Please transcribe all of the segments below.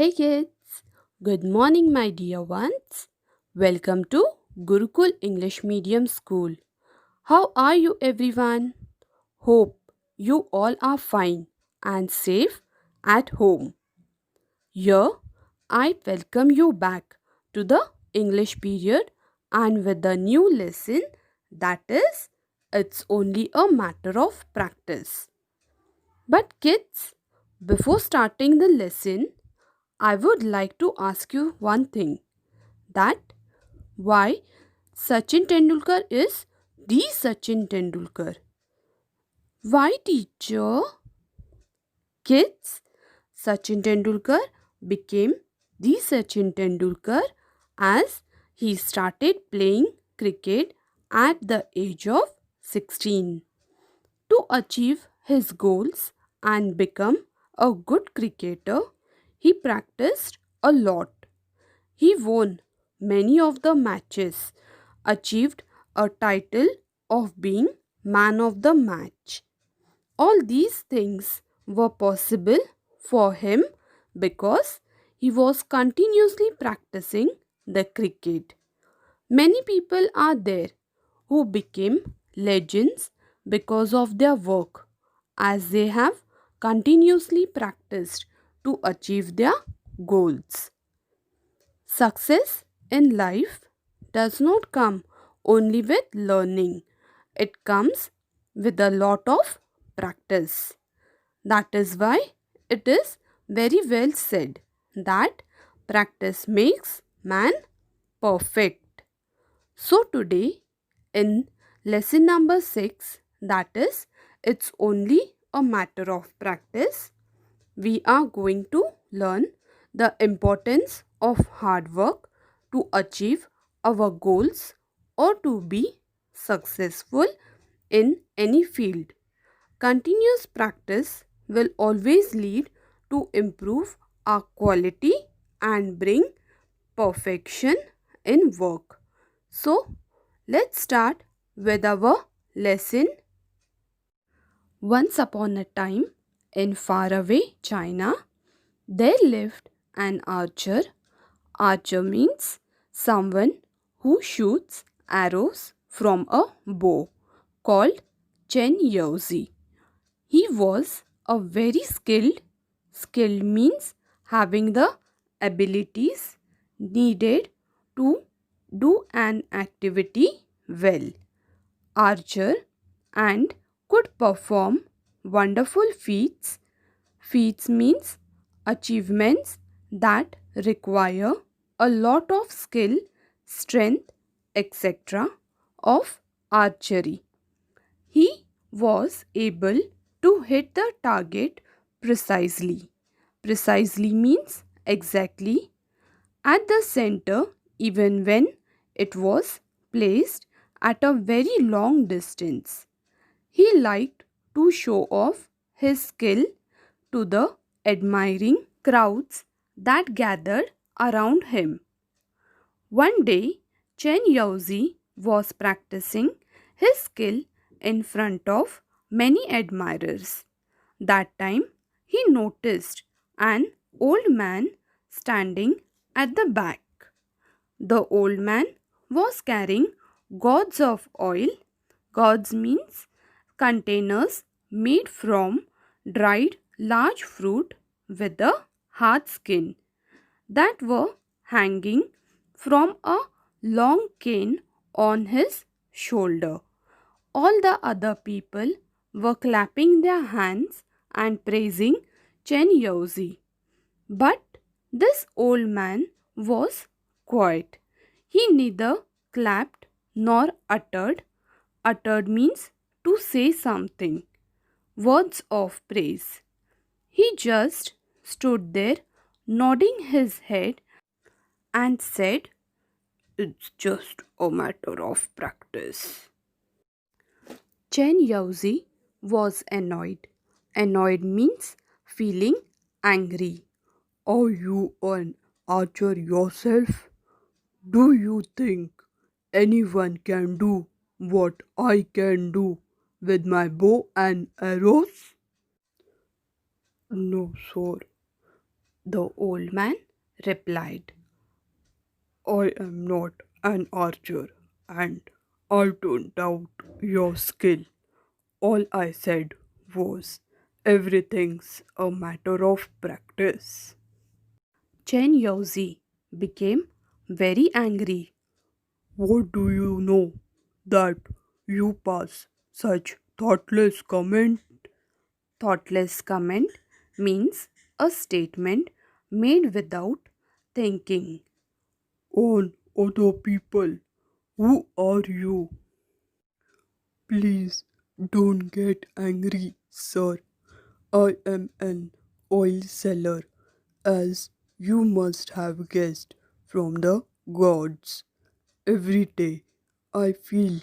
Hey kids, good morning, my dear ones. Welcome to Gurukul English Medium School. How are you, everyone? Hope you all are fine and safe at home. Here, I welcome you back to the English period and with the new lesson that is, it's only a matter of practice. But, kids, before starting the lesson, I would like to ask you one thing that why Sachin Tendulkar is the Sachin Tendulkar. Why, teacher? Kids, Sachin Tendulkar became the Sachin Tendulkar as he started playing cricket at the age of 16. To achieve his goals and become a good cricketer, he practiced a lot. He won many of the matches, achieved a title of being man of the match. All these things were possible for him because he was continuously practicing the cricket. Many people are there who became legends because of their work as they have continuously practiced to achieve their goals. Success in life does not come only with learning, it comes with a lot of practice. That is why it is very well said that practice makes man perfect. So, today in lesson number 6, that is, it's only a matter of practice, we are going to learn the importance of hard work to achieve our goals or to be successful in any field. Continuous practice will always lead to improve our quality and bring perfection in work. So, let's start with our lesson. Once upon a time, in faraway China, there lived an archer. Archer means someone who shoots arrows from a bow, called Chen Yaozi. He was a very skilled means having the abilities needed to do an activity well. Archer and could perform wonderful feats. Feats means achievements that require a lot of skill, strength, etc. of archery. He was able to hit the target precisely. Precisely means exactly at the center, even when it was placed at a very long distance. He liked to show off his skill to the admiring crowds that gathered around him. One day, Chen Yaozi was practicing his skill in front of many admirers. That time, he noticed an old man standing at the back. The old man was carrying gourds of oil. Gourds means containers made from dried large fruit with a hard skin that were hanging from a long cane on his shoulder. All the other people were clapping their hands and praising Chen Yaozi. But this old man was quiet. He neither clapped nor uttered. Uttered means to say something. Words of praise. He just stood there nodding his head and said, "It's just a matter of practice." Chen Yaozi was annoyed. Annoyed means feeling angry. Are you an archer yourself? Do you think anyone can do what I can do with my bow and arrows? No, sir. The old man replied, I am not an archer and I don't doubt your skill. All I said was everything's a matter of practice. Chen Yaozi became very angry. What do you know that you pass such thoughtless comment Thoughtless comment means a statement made without thinking. on other people? Who are you? Please don't get angry, sir. I am an oil seller, as you must have guessed from the gods. Every day I fill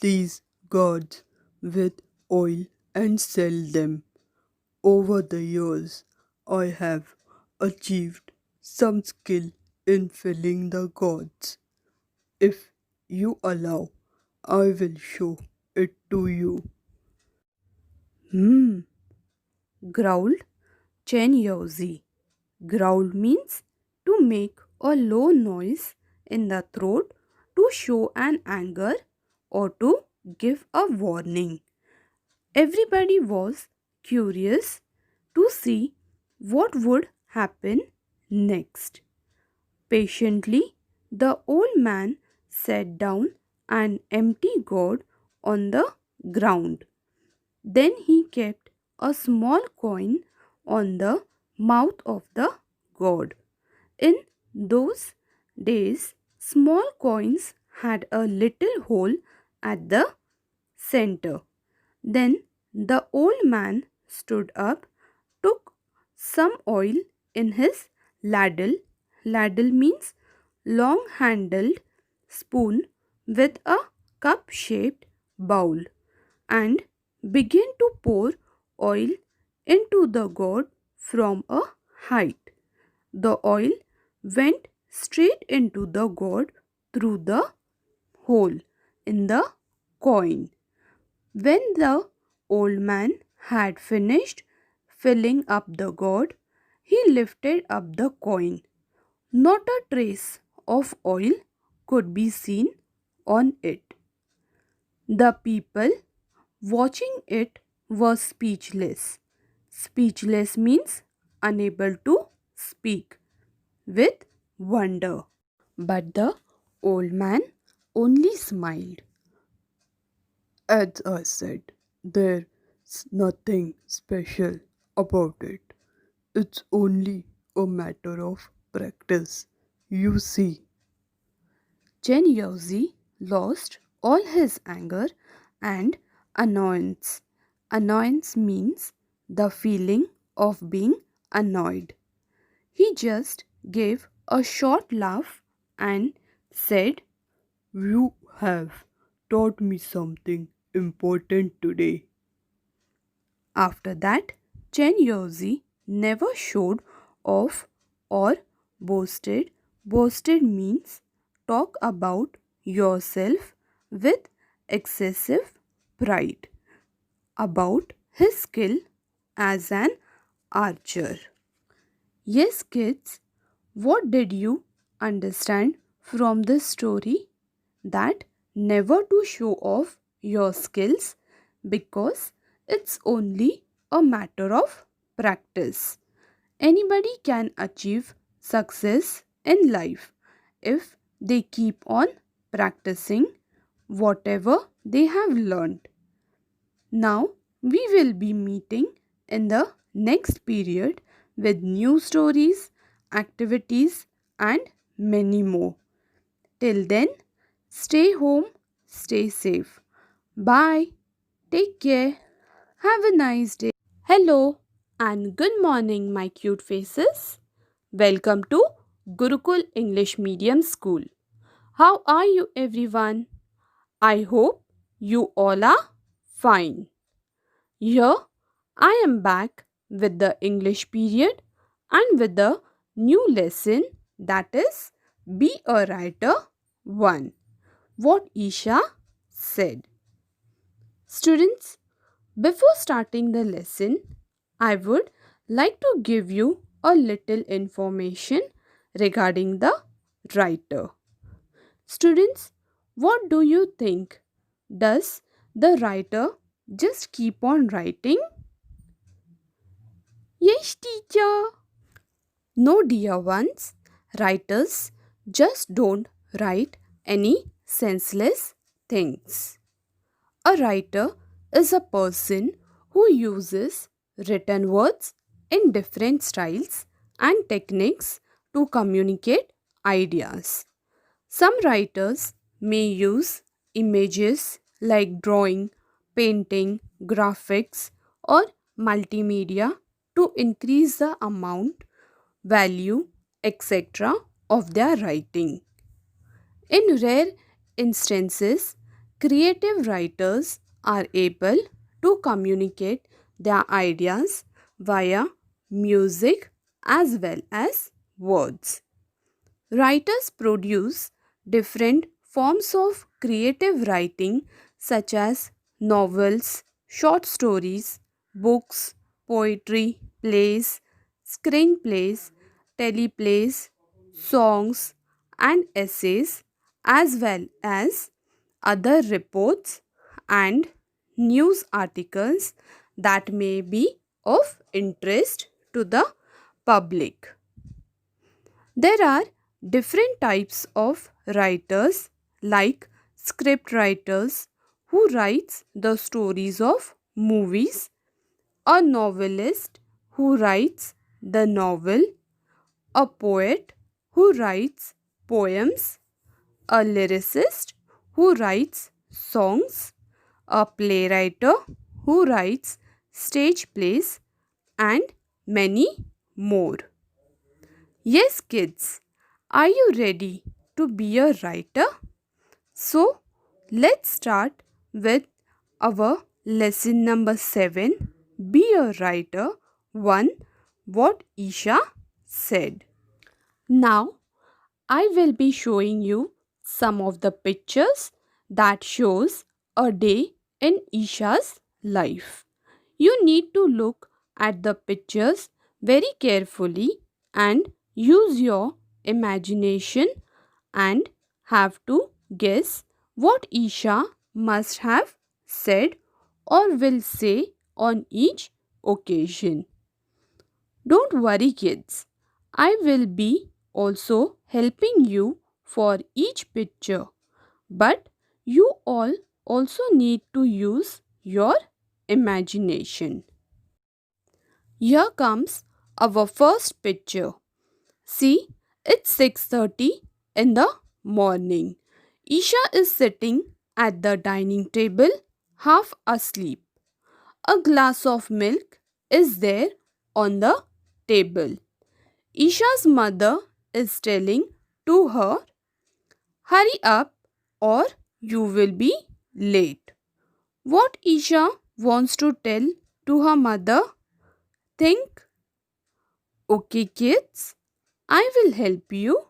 these gourds with oil and sell them. Over the years, I have achieved some skill in filling the gourds. If you allow, I will show it to you. Hmm, growled Chen Yaozi. Growl means to make a low noise in the throat to show an anger or to give a warning. Everybody was curious to see what would happen next. Patiently, the old man set down an empty gourd on the ground. Then he kept a small coin on the mouth of the gourd. In those days, small coins had a little hole at the center. Then the old man stood up, took some oil in his ladle. Ladle means long handled spoon with a cup shaped bowl, and began to pour oil into the gourd from a height. The oil went straight into the gourd through the hole in the coin. When the old man had finished filling up the gourd, he lifted up the coin. Not a trace of oil could be seen on it. The people watching it were speechless. Speechless means unable to speak with wonder. But the old man only smiled. As I said, there's nothing special about it. It's only a matter of practice. You see, Chen Yaozi lost all his anger and annoyance. Annoyance means the feeling of being annoyed. He just gave a short laugh and said, you have taught me something important today. after that, Chen Yaozi never showed off or boasted. Boasted means talk about yourself with excessive pride about his skill as an archer. Yes, kids, what did you understand from this story? That never to show off your skills because it's only a matter of practice. Anybody can achieve success in life if they keep on practicing whatever they have learned. Now we will be meeting in the next period with new stories, activities, and many more. Till then, stay home, stay safe. Bye. Take care. Have a nice day. Hello and good morning, my cute faces. Welcome to Gurukul English Medium School. How are you, everyone? I hope you all are fine. Here I am back with the English period and with the new lesson, that is Be a Writer 1. What Isha said. Students, before starting the lesson, I would like to give you a little information regarding the writer. Students, what do you think? Does the writer just keep on writing? Yes, teacher. No, dear ones, writers just don't write any senseless things. A writer is a person who uses written words in different styles and techniques to communicate ideas. Some writers may use images like drawing, painting, graphics, or multimedia to increase the amount, value, etc. of their writing. In rare instances, creative writers are able to communicate their ideas via music as well as words. Writers produce different forms of creative writing such as novels, short stories, books, poetry, plays, screenplays, teleplays, songs, and essays, as well as other reports and news articles that may be of interest to the public. There are different types of writers like script writers who writes the stories of movies, a novelist who writes the novel, a poet who writes poems, a lyricist who writes songs, a playwright who writes stage plays, and many more. Yes, kids, are you ready to be a writer? So, let's start with our lesson number 7, Be a Writer 1, what Isha said. Now, I will be showing you some of the pictures that shows a day in Isha's life. You need to look at the pictures very carefully and use your imagination and have to guess what Isha must have said or will say on each occasion. Don't worry, kids. I will be also helping you for each picture, but you all also need to use your imagination. Here comes our first picture. See, it's 6:30 in the morning. Isha is sitting at the dining table, half asleep. A glass of milk is there on the table. Isha's mother is telling to her, hurry up or you will be late. What Isha wants to tell to her mother? Think. Okay, kids, I will help you.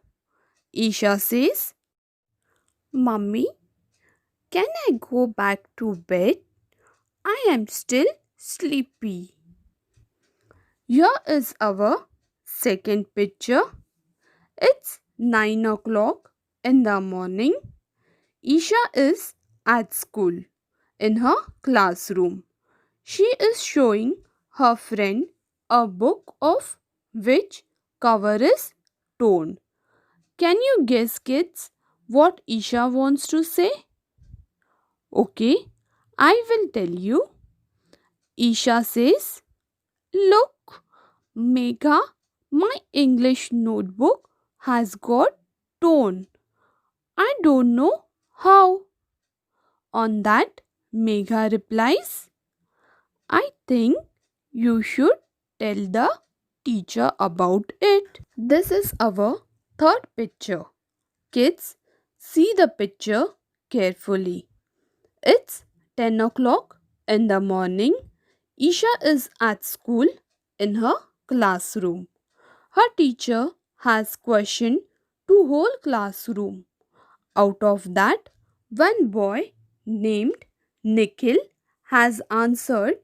Isha says, Mummy, can I go back to bed? I am still sleepy. Here is our second picture. It's 9 o'clock in the morning. Isha is at school in her classroom. She is showing her friend a book of which cover is torn. Can you guess, kids, what Isha wants to say? Okay, I will tell you. Isha says, look, Megha, my English notebook has got torn. I don't know how. On that, Megha replies, I think you should tell the teacher about it. This is our third picture. Kids, see the picture carefully. It's 10 o'clock in the morning. Isha is at school in her classroom. Her teacher has questioned to whole classroom. Out of that, one boy named Nikhil has answered,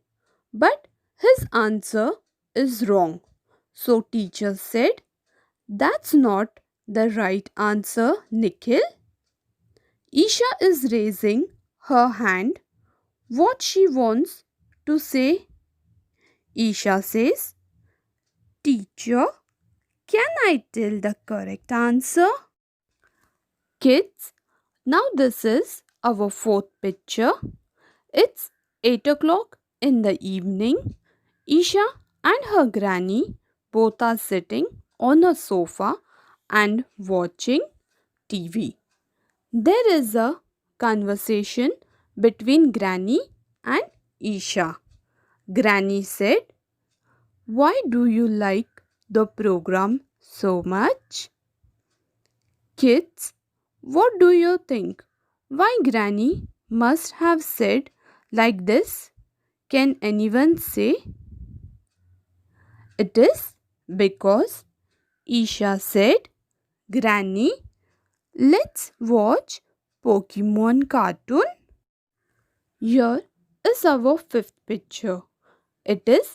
but his answer is wrong. So teacher said, "That's not the right answer, Nikhil." Isha is raising her hand. What she wants to say? Isha says, "Teacher, can I tell the correct answer?" Kids, now this is our fourth picture. It's 8 o'clock in the evening. Isha and her granny both are sitting on a sofa and watching TV. There is a conversation between Granny and Isha. Granny said, "Why do you like the program so much?" Kids, what do you think? Why Granny must have said like this? Can anyone say? It is because Isha said, "Granny, let's watch Pokemon cartoon." Here is our fifth picture. It is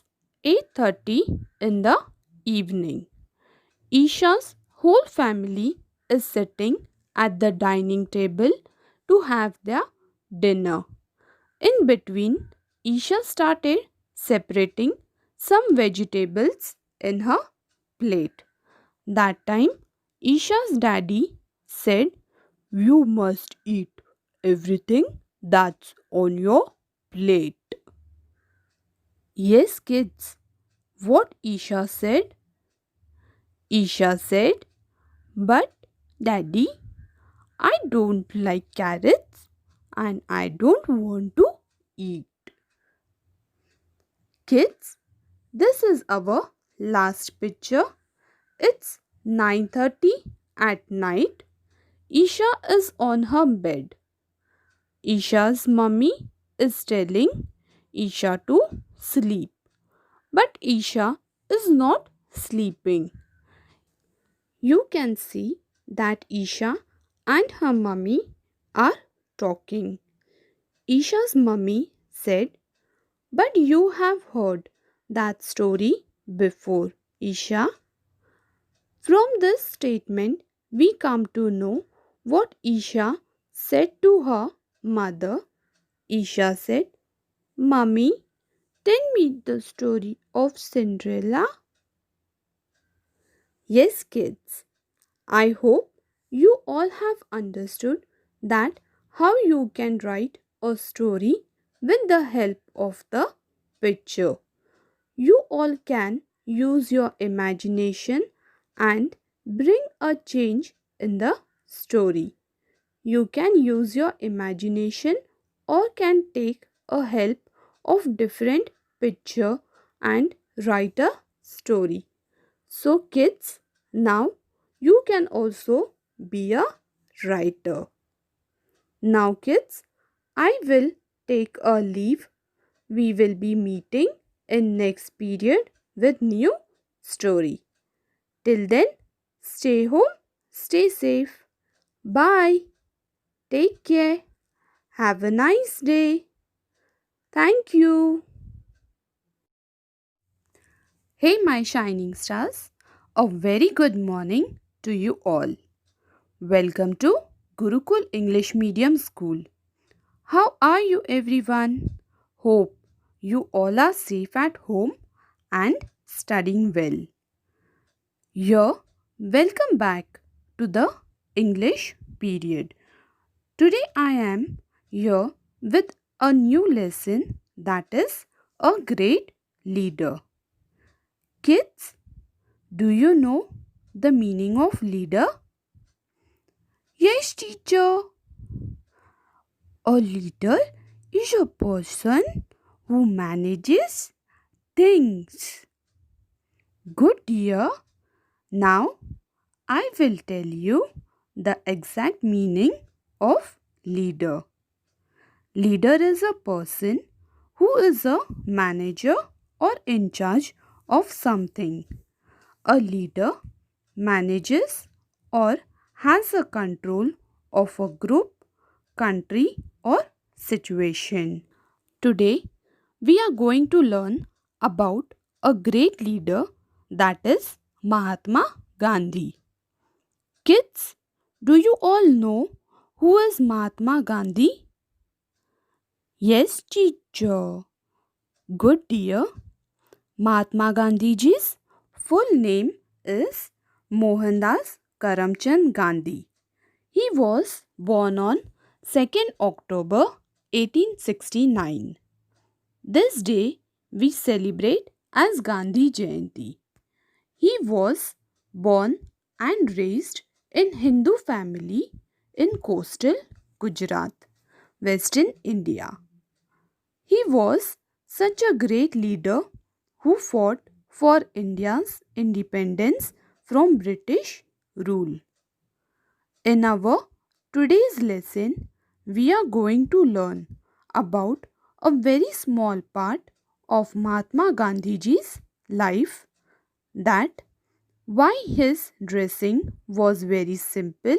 8:30 in the evening. Isha's whole family is sitting at the dining table to have their dinner. In between, Isha started separating some vegetables in her plate. That time, Isha's daddy said, "You must eat everything that's on your plate." Yes, kids, what Isha said? Isha said, "But daddy, I don't like carrots and I don't want to eat." Kids, this is our last picture. It's 9:30 at night. Isha is on her bed. Isha's mummy is telling Isha to sleep. But Isha is not sleeping. You can see that Isha and her mummy are talking. Isha's mummy said, "But you have heard that story before, Isha." From this statement, we come to know what Isha said to her mother. Isha said, "Mummy, tell me the story of Cinderella." Yes, kids, I hope you all have understood that how you can write a story with the help of the picture. You all can use your imagination and bring a change in the story. You can use your imagination or can take a help of different picture and write a story. So kids, now you can also be a writer. Now kids, I will take a leave. We will be meeting in next period with new story. Till then, stay home, stay safe. Bye. Take care. Have a nice day. Thank you. Hey, my shining stars. A very good morning to you all. Welcome to Gurukul English Medium School. How are you, everyone? Hope you all are safe at home and studying well. Here, welcome back to the English period. Today I am here with a new lesson, that is a great leader. Kids, do you know the meaning of leader? Yes, teacher. A leader is a person who manages things. Good, dear. Now I will tell you the exact meaning of leader. Leader is a person who is a manager or in charge of something. A leader manages or has a control of a group, country, or situation. Today, we are going to learn about a great leader, that is Mahatma Gandhi. Kids, do you all know who is Mahatma Gandhi? Yes, teacher. Good dear. Mahatma Gandhiji's full name is Mohandas Karamchand Gandhi. He was born on 2nd October 1869. This day we celebrate as Gandhi Jayanti. He was born and raised in Hindu family in coastal Gujarat, Western India. He was such a great leader who fought for India's independence from British rule. In our today's lesson, we are going to learn about a very small part of Mahatma Gandhiji's life, that why his dressing was very simple,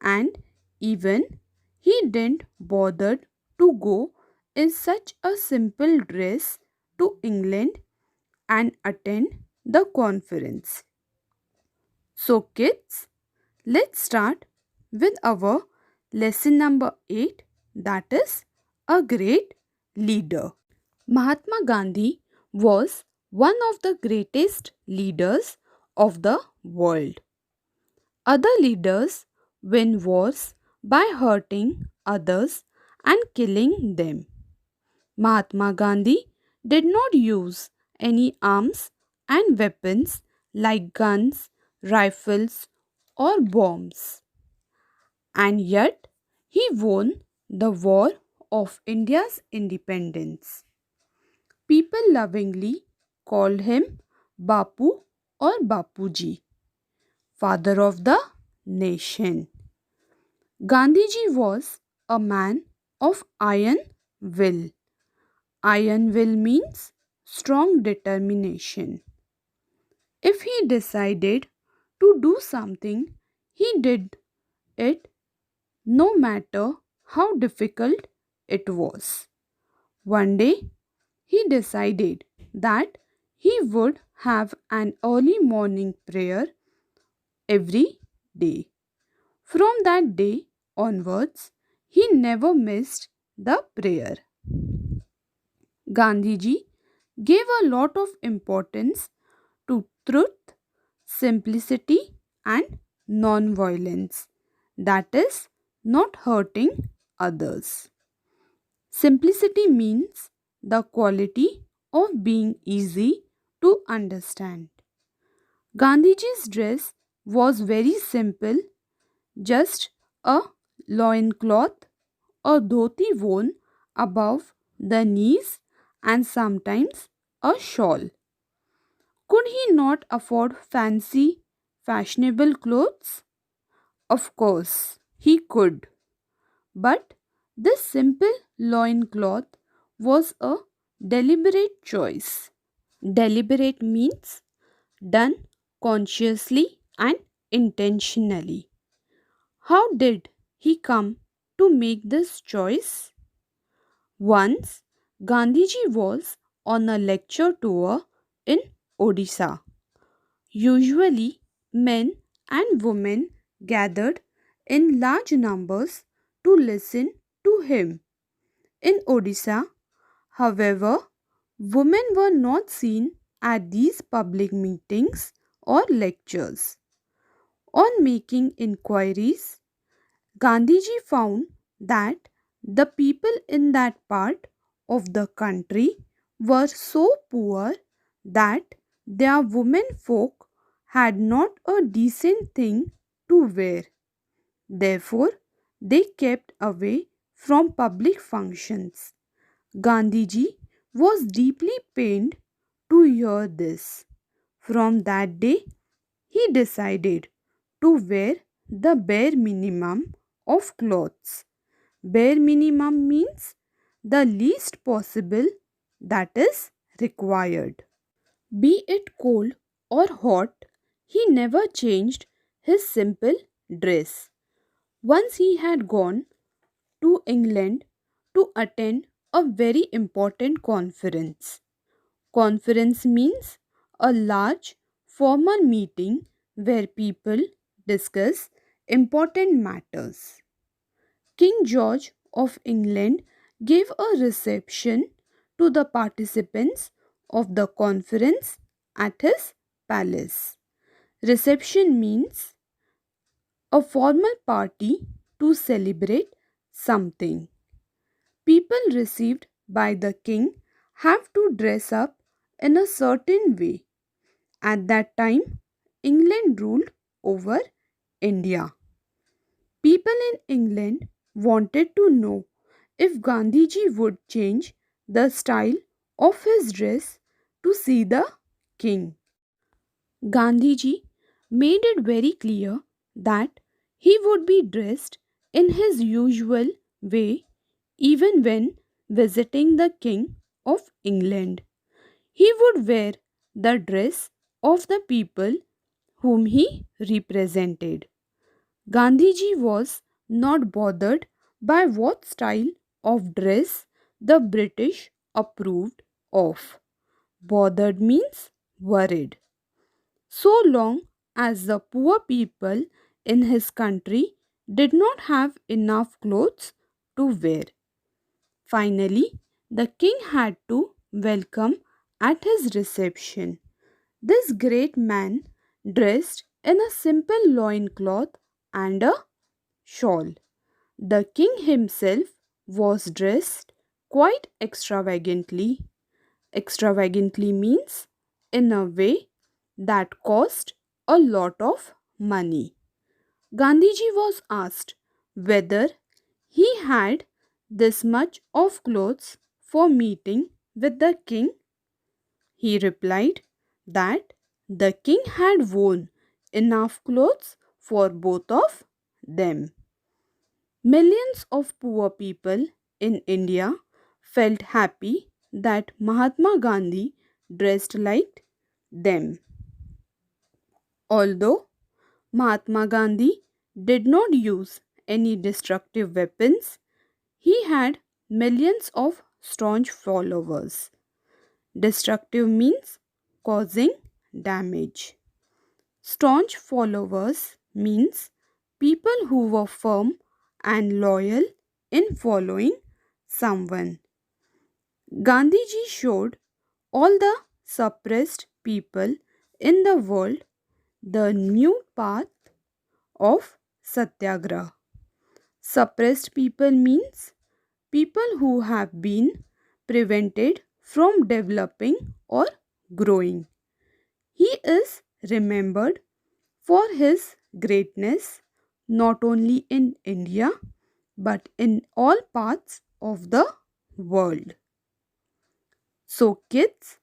and even he didn't bother to go in such a simple dress to England and attend the conference. So kids, let's start with our lesson number 8, that is a great leader. Mahatma Gandhi was one of the greatest leaders of the world. Other leaders win wars by hurting others and killing them. Mahatma Gandhi did not use any arms and weapons like guns, rifles, or bombs. And yet, he won the war of India's independence. People lovingly called him Bapu or Bapuji, father of the nation. Gandhiji was a man of iron will. Iron will means strong determination. If he decided to do something, he did it no matter how difficult it was. One day, he decided that he would have an early morning prayer every day. From that day onwards, he never missed the prayer. Gandhiji gave a lot of importance to truth, simplicity, and non-violence, that is, not hurting others. Simplicity means the quality of being easy to understand. Gandhiji's dress was very simple, just a loincloth, a dhoti worn above the knees, and sometimes a shawl. Could he not afford fancy, fashionable clothes? Of course, he could. But this simple loincloth was a deliberate choice. Deliberate means done consciously and intentionally. How did he come to make this choice? Once, Gandhiji was on a lecture tour in Odisha. Usually, men and women gathered in large numbers to listen to him. In Odisha, however, women were not seen at these public meetings or lectures. On making inquiries, Gandhiji found that the people in that part of the country were so poor that their women folk had not a decent thing to wear. Therefore, they kept away from public functions. Gandhiji was deeply pained to hear this. From that day, he decided to wear the bare minimum of clothes. Bare minimum means the least possible that is required. Be it cold or hot, he never changed his simple dress. Once he had gone to England to attend a very important conference. Conference means a large formal meeting where people discuss important matters. King George of England gave a reception to the participants of the conference at his palace. Reception means a formal party to celebrate something. People received by the king have to dress up in a certain way. At that time, England ruled over India. People in England wanted to know if Gandhiji would change the style of his dress to see the king. Gandhiji made it very clear that he would be dressed in his usual way even when visiting the King of England. He would wear the dress of the people whom he represented. Gandhiji was not bothered by what style of dress the British approved of. Bothered means worried. So long as the poor people in his country did not have enough clothes to wear. Finally, the king had to welcome at his reception this great man dressed in a simple loincloth and a shawl. The king himself was dressed quite extravagantly. Extravagantly means in a way that cost a lot of money. Gandhiji was asked whether he had this much of clothes for meeting with the king. He replied that the king had worn enough clothes for both of them. Millions of poor people in India felt happy that Mahatma Gandhi dressed like them. Although Mahatma Gandhi did not use any destructive weapons, he had millions of staunch followers. Destructive means causing damage. Staunch followers means people who were firm and loyal in following someone. Gandhiji showed all the suppressed people in the world the new path of Satyagraha. Suppressed people means people who have been prevented from developing or growing. He is remembered for his greatness not only in India but in all parts of the world. So, kids,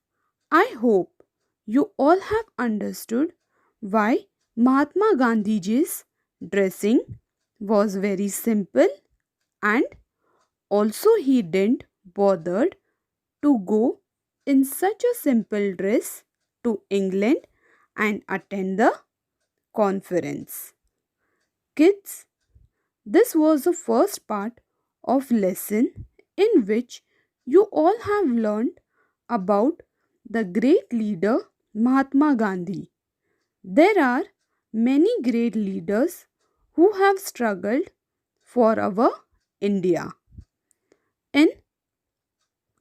I hope you all have understood why Mahatma Gandhiji's dressing was very simple, and also he didn't bothered to go in such a simple dress to England and attend the conference. Kids, this was the first part of lesson in which you all have learned about the great leader Mahatma Gandhi. There are many great leaders who have struggled for our India. In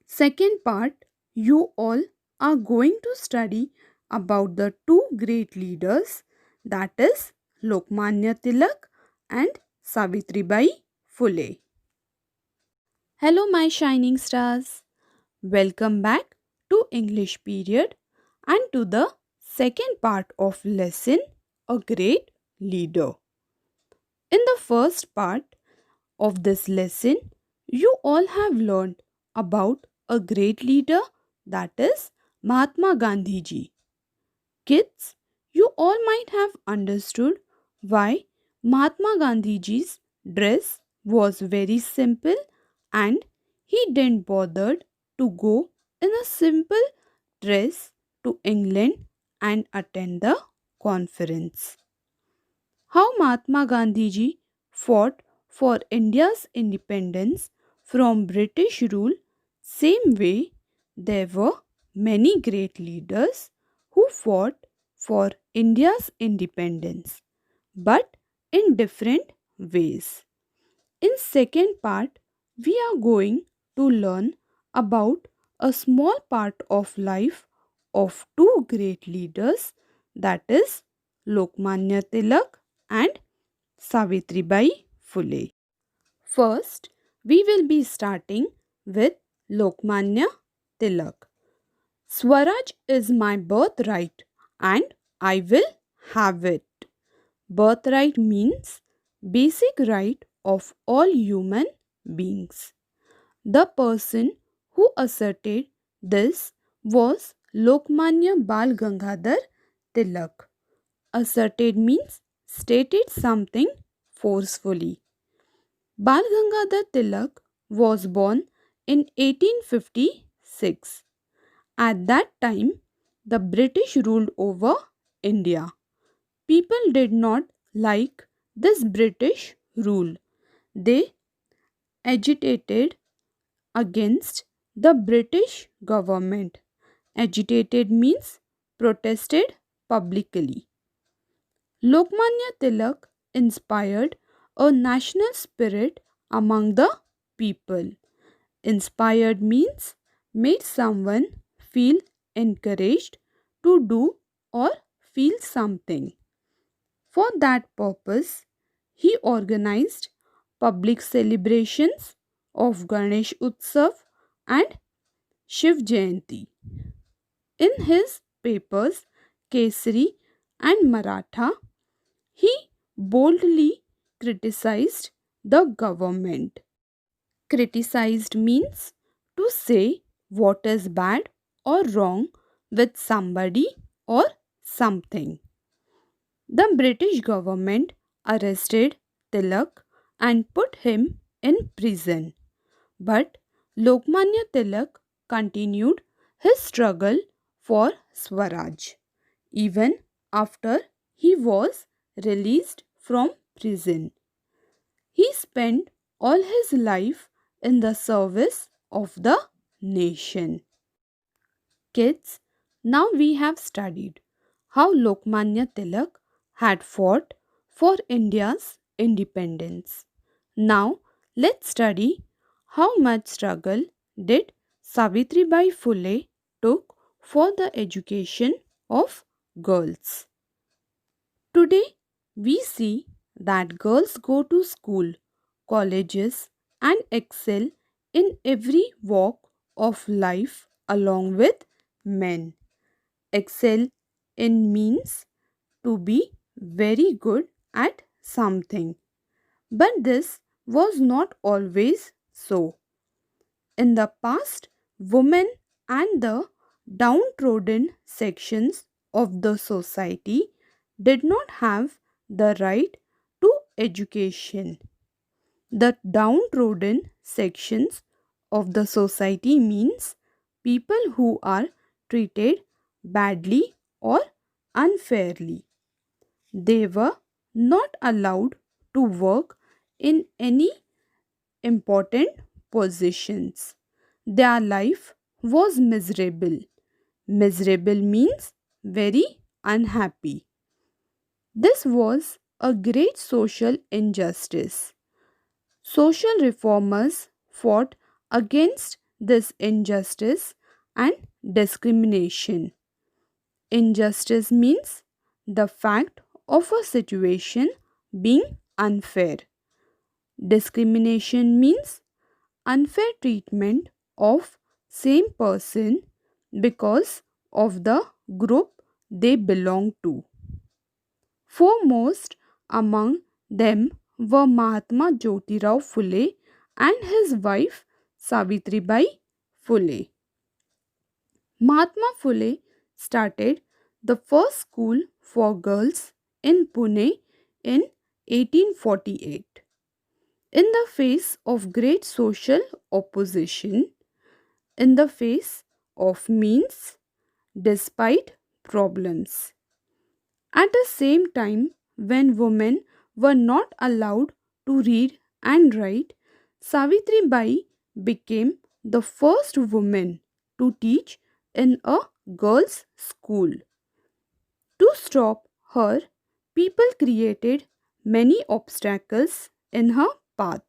second part, you all are going to study about the two great leaders, that is Lokmanya Tilak and Savitribai Phule. Hello my shining stars. Welcome back to English period and to the second part of lesson A Great Leader. In the first part of this lesson, you all have learned about a great leader, that is Mahatma Gandhi ji. Kids, you all might have understood why Mahatma Gandhi ji's dress was very simple and he didn't bother to go in a simple dress to England and attend the conference. How Mahatma Gandhi ji fought for India's independence from British rule, same way there were many great leaders who fought for India's independence, but in different ways. In second part, we are going to learn about a small part of life of two great leaders, that is Lokmanya Tilak and Savitribai Phule. First, we will be starting with Lokmanya Tilak. Swaraj is my birthright and I will have it. Birthright means basic right of all human beings. The person who asserted this was Lokmanya Bal Gangadhar Tilak. Asserted means stated something forcefully. Bal Gangadhar Tilak was born in 1856. At that time, the British ruled over India. People did not like this British rule. They agitated against the British government. Agitated means protested publicly. Lokmanya Tilak inspired a national spirit among the people. Inspired means made someone feel encouraged to do or feel something. For that purpose, he organized public celebrations of Ganesh Utsav and Shiv Jayanti. In his papers Kesari and Maratha, he boldly criticized the government. Criticized means to say what is bad or wrong with somebody or something. The British government arrested Tilak and put him in prison. But Lokmanya Tilak continued his struggle for Swaraj even after he was released from prison. He spent all his life in the service of the nation. Kids, now we have studied how Lokmanya Tilak had fought for India's independence. Now let's study how much struggle did Savitribai Phule took for the education of girls. Today we see that girls go to school, colleges and excel in every walk of life along with men. Excel in means to be very good at something. But this was not always so. In the past, women and the downtrodden sections of the society did not have the right to education. The downtrodden sections of the society means people who are treated badly or unfairly. They were not allowed to work in any important positions. Their life was miserable. Miserable means very unhappy. This was a great social injustice. Social reformers fought against this injustice and discrimination. Injustice means the fact of a situation being unfair. Discrimination means unfair treatment of same person because of the group they belong to. Foremost among them were Mahatma Jyotirao Phule and his wife Savitribai Phule. Mahatma Phule started the first school for girls in Pune in 1848. In the face of great social opposition, in the face of means, despite problems. At the same time, when women were not allowed to read and write, Savitri Bai became the first woman to teach in a girls' school. To stop her, people created many obstacles in her path.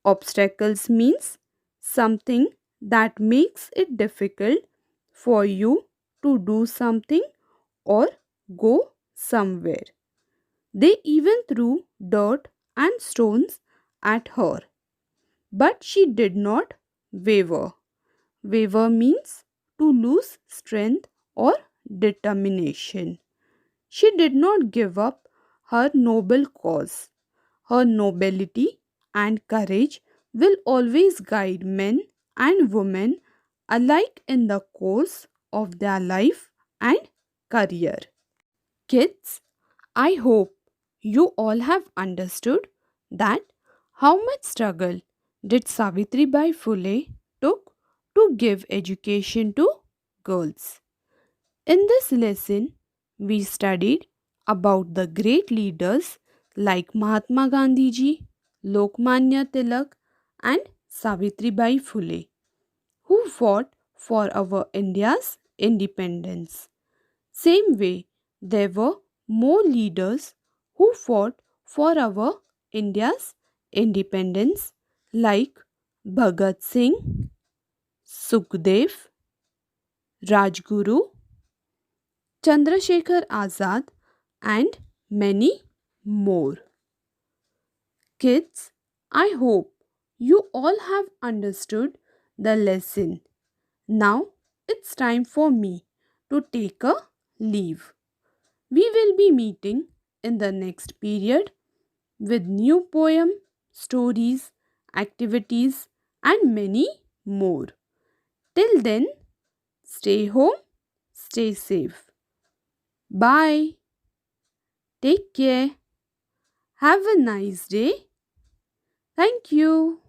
Obstacles means something that makes it difficult for you to do something or go somewhere. They even threw dirt and stones at her, but she did not waver. Waver means to lose strength or determination. She did not give up her noble cause. Her nobility and courage will always guide men and women alike in the course of their life and career. Kids, I hope you all have understood that how much struggle did Savitri Bai Phule took to give education to girls. In this lesson, we studied about the great leaders like Mahatma Gandhi ji, Lokmanya Tilak, and Savitri Bai Phule, who fought for our India's independence. Same way, there were more leaders who fought for our India's independence like Bhagat Singh, Sukhdev, Rajguru, Chandrasekhar Azad, and many more. Kids, I hope you all have understood the lesson. Now it's time for me to take a leave. We will be meeting in the next period with new poem, stories, activities, and many more. Till then, stay home, stay safe. Bye. Take care. Have a nice day. Thank you.